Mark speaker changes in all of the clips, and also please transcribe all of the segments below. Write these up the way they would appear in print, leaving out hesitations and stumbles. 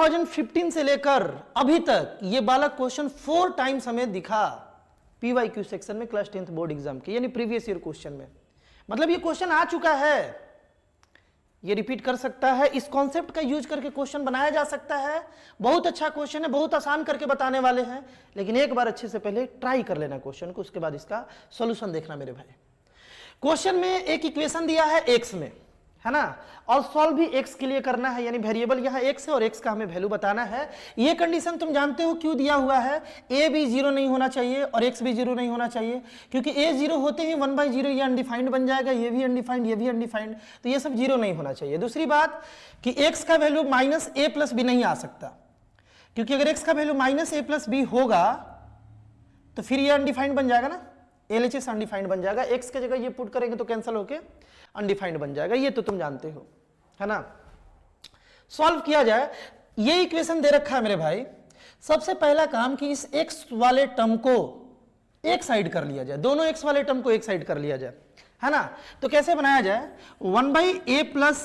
Speaker 1: 2015 से लेकर अभी तक ये बालक क्वेश्चन 4 टाइम्स हमें दिखा पीवाईक्यू सेक्शन में क्लास 10th बोर्ड एग्जाम के, यानी प्रीवियस ईयर क्वेश्चन में। मतलब ये क्वेश्चन आ चुका है, ये रिपीट कर सकता है, इस कॉन्सेप्ट का यूज करके क्वेश्चन बनाया जा सकता है। बहुत अच्छा क्वेश्चन है, बहुत आसान करके बताने वाले हैं, लेकिन एक बार अच्छे से पहले ट्राई कर लेना क्वेश्चन को, उसके बाद इसका सॉल्यूशन देखना मेरे भाई। क्वेश्चन में एक इक्वेशन दिया है x में, है ना, और सॉल्व भी x के लिए करना है, यानी वेरिएबल यहाँ x है और x का हमें वैल्यू बताना है। ये कंडीशन तुम जानते हो क्यों दिया हुआ है, a भी 0 नहीं होना चाहिए और x भी 0 नहीं होना चाहिए, क्योंकि a 0 होते ही 1/0 ये अनडिफाइंड बन जाएगा, ये भी अनडिफाइंड, ये भी अनडिफाइंड, तो ये सब 0 नहीं होना चाहिए। दूसरी बात कि x का वैल्यू -a+b नहीं आ सकता, क्योंकि अगर x का वैल्यू -a+b होगा तो फिर ये अनडिफाइंड बन जाएगा ना, LHS अनडिफाइंड बन जाएगा, x के जगह ये पुट करेंगे तो कैंसिल होके अनडिफाइंड बन जाएगा, ये तो तुम जानते हो, है ना। सॉल्व किया जाए, ये इक्वेशन दे रखा है मेरे भाई। सबसे पहला काम कि इस x वाले टर्म को एक साइड कर लिया जाए, दोनों x वाले टर्म को एक साइड कर लिया जाए, है ना। तो कैसे बनाया जाए, 1/a+b+x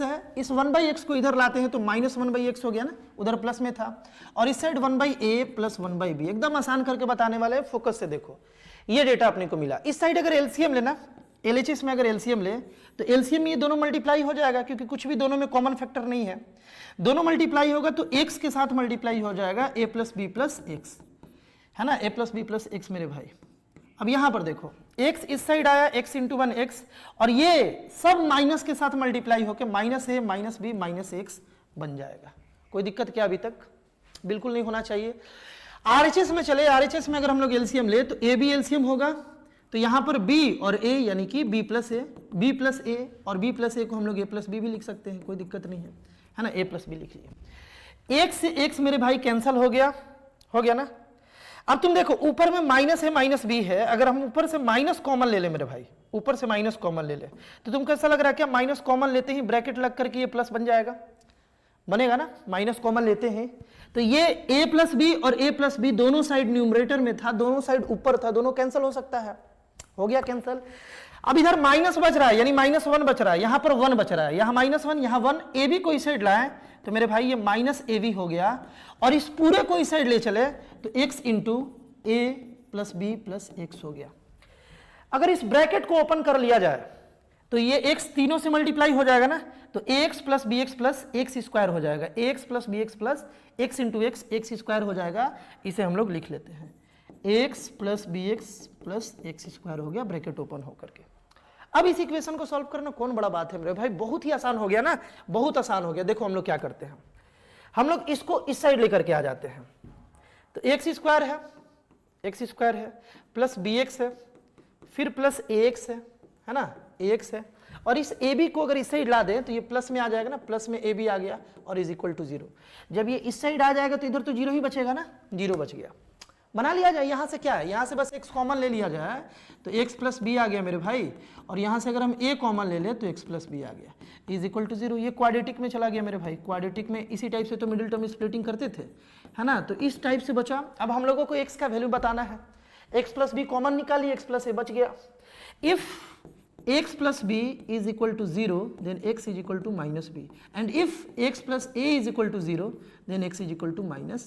Speaker 1: है, इस 1/x को इधर लाते हैं तो -1/x हो गया ना, उधर प्लस में था, और इस साइड 1/a + 1/b, एकदम आसान करके बताने वाले, फोकस से देखो। ये डेटा अपने को मिला। इस साइड अगर एलसीएम लेना, LHS में अगर एलसीएम ले तो एलसीएम में ये दोनों मल्टीप्लाई हो जाएगा, क्योंकि कुछ भी दोनों में कॉमन फैक्टर नहीं है, दोनों मल्टीप्लाई होगा तो x के साथ मल्टीप्लाई हो जाएगा a + b + x, है ना, a + b + x मेरे भाई। अब यहां पर देखो x इस साइड आया, x × 1x, और ये सब माइनस के साथ मल्टीप्लाई होकर -a -b -x बन जाएगा। कोई दिक्कत क्या अभी तक? बिल्कुल नहीं होना चाहिए। RHS में चले, RHS में अगर हम लोग एलसीएम ले तो a भी एलसीएम होगा, तो यहां पर b और a यानी कि b + a, b + a, और b + a को हम लोग a + b भी लिख सकते हैं, कोई दिक्कत नहीं है ना, a + b लिखिए। x से x मेरे भाई कैंसल हो गया ना। अब तुम देखो ऊपर में माइनस है, -b है, अगर हम ऊपर से माइनस कॉमन ले ले मेरे भाई, ऊपर से माइनस कॉमन ले ले, तो तुम कैसा लग रहा है क्या, माइनस कॉमन लेते ही ब्रैकेट लग करके ये प्लस बन जाएगा, बनेगा ना, माइनस कॉमन लेते हैं तो ये a + b और a + b दोनों साइड न्यूमरेटर में था, दोनों साइड ऊपर था, दोनों कैंसिल हो सकता है, हो गया कैंसिल। अब इधर माइनस बच रहा है, यानी -1 बच रहा है, यहां पर 1 बच रहा है, यहां -1, यहां 1, a भी कोई साइड लाए तो मेरे भाई ये -ab हो गया, और इस पूरे को इस साइड ले चले तो x × a + b + x हो गया। अगर इस ब्रैकेट को ओपन कर लिया जाए तो ये x तीनों से मल्टीप्लाई हो जाएगा ना, तो ax + bx + x² हो जाएगा, ax + bx + x × x, x² हो जाएगा। इसे हम लोग लिख लेते हैं, ax + bx + x² हो गया, ब्रैकेट ओपन होकर के। अब इस इक्वेशन को सॉल्व करना कौन बड़ा बात है मेरे भाई, बहुत ही आसान हो गया ना, बहुत आसान हो गया। देखो हम लोग क्या करते हैं, हम लोग इसको इस साइड लेकर के आ जाते हैं, तो x² है प्लस bx है, फिर प्लस ax है ना, ax है, और इस ab को अगर इस साइड ला दें तो ये प्लस में आ जाएगा ना, प्लस में ab आ गया और इज इक्वल टू 0। जब ये इस साइड आ जाएगा तो इधर तो 0 ही बचेगा ना, 0 बच गया, बना लिया जाए। यहां से क्या है, यहां से बस x कॉमन ले लिया जाए तो x + b आ गया मेरे भाई, और यहां से अगर हम a कॉमन ले ले तो x + b आ गया, इज इक्वल टू 0। ये क्वाड्रेटिक में चला गया मेरे भाई, क्वाड्रेटिक में इसी टाइप से तो मिडिल टर्म स्प्लिटिंग करते थे, है ना, तो इस टाइप से बचा। अब हम लोगों को x का वैल्यू बताना है, x + b कॉमन निकालिए, x + a बच गया। If x + b is equal to 0 then x is equal to -b, and if x + a is equal to 0 then x is equal to -a।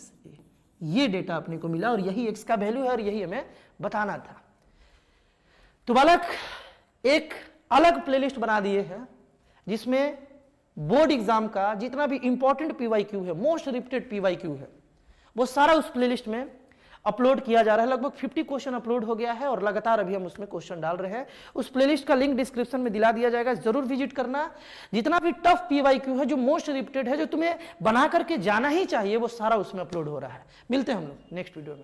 Speaker 1: ये data अपने को मिला और यही x का वैल्यू है और यही हमें बताना था। तो बालक एक अलग प्लेलिस्ट बना दिए हैं जिसमें बोर्ड एग्जाम का जितना भी इंपॉर्टेंट पीवाईक्यू है, मोस्ट रिपीटेड पीवाईक्यू है, वो सारा उस प्लेलिस्ट में अपलोड किया जा रहा है। लगभग 50 क्वेश्चन अपलोड हो गया है और लगातार अभी हम उसमें क्वेश्चन डाल रहे हैं। उस प्लेलिस्ट का लिंक डिस्क्रिप्शन में दिला दिया जाएगा, जरूर विजिट करना। जितना भी टफ पीवाईक्यू है, जो मोस्ट रिपीटेड है, जो तुम्हें बना करके जाना ही चाहिए, वो सारा उसमें अपलोड हो रहा है। मिलते हैं हम लोग नेक्स्ट वीडियो में।